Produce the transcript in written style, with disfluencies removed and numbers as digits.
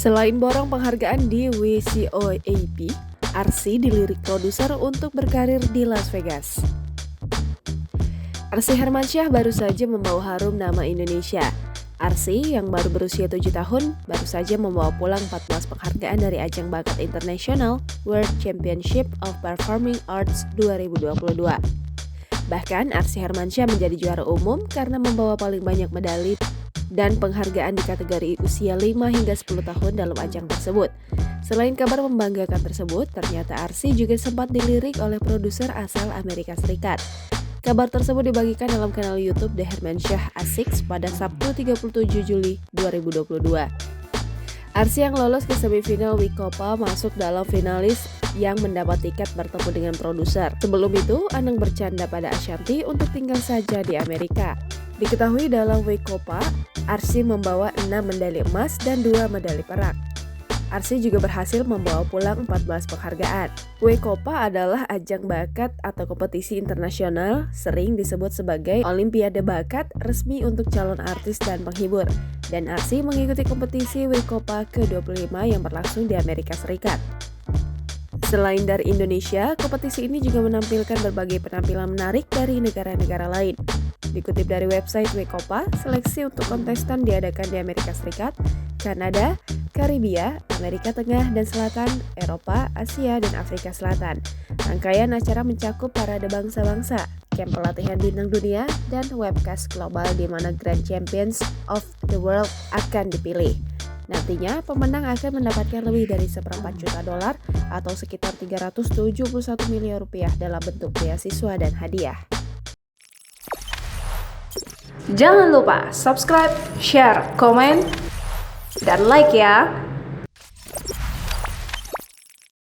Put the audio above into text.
Selain borong penghargaan di WCOAP, Arsy dilirik produser untuk berkarir di Las Vegas. Arsy Hermansyah baru saja membawa harum nama Indonesia. Arsy yang baru berusia 7 tahun baru saja membawa pulang 14 penghargaan dari ajang bakat internasional World Championship of Performing Arts 2022. Bahkan Arsy Hermansyah menjadi juara umum karena membawa paling banyak medali dan penghargaan di kategori usia 5 hingga 10 tahun dalam ajang tersebut. Selain kabar membanggakan tersebut, ternyata Arsy juga sempat dilirik oleh produser asal Amerika Serikat. Kabar tersebut dibagikan dalam kanal YouTube The Hermansyah A6 pada Sabtu 37 Juli 2022. Arsy yang lolos ke semifinal Wikopa masuk dalam finalis yang mendapat tiket bertemu dengan produser. Sebelum itu, Anang bercanda pada Ashanty untuk tinggal saja di Amerika. Diketahui dalam Wikopa, Arsy membawa 6 medali emas dan 2 medali perak. Arsy juga berhasil membawa pulang 14 penghargaan. Wikopa adalah ajang bakat atau kompetisi internasional, sering disebut sebagai Olimpiade Bakat resmi untuk calon artis dan penghibur. Dan Arsy mengikuti kompetisi Wikopa ke-25 yang berlangsung di Amerika Serikat. Selain dari Indonesia, kompetisi ini juga menampilkan berbagai penampilan menarik dari negara-negara lain. Dikutip dari website Wikopa, seleksi untuk kontestan diadakan di Amerika Serikat, Kanada, Karibia, Amerika Tengah dan Selatan, Eropa, Asia, dan Afrika Selatan. Rangkaian acara mencakup parade bangsa-bangsa, camp pelatihan bintang dunia, dan webcast global di mana Grand Champions of the World akan dipilih. Nantinya, pemenang akan mendapatkan lebih dari $1,4 juta atau sekitar 371 miliar rupiah dalam bentuk beasiswa dan hadiah. Jangan lupa subscribe, share, komen, dan like ya!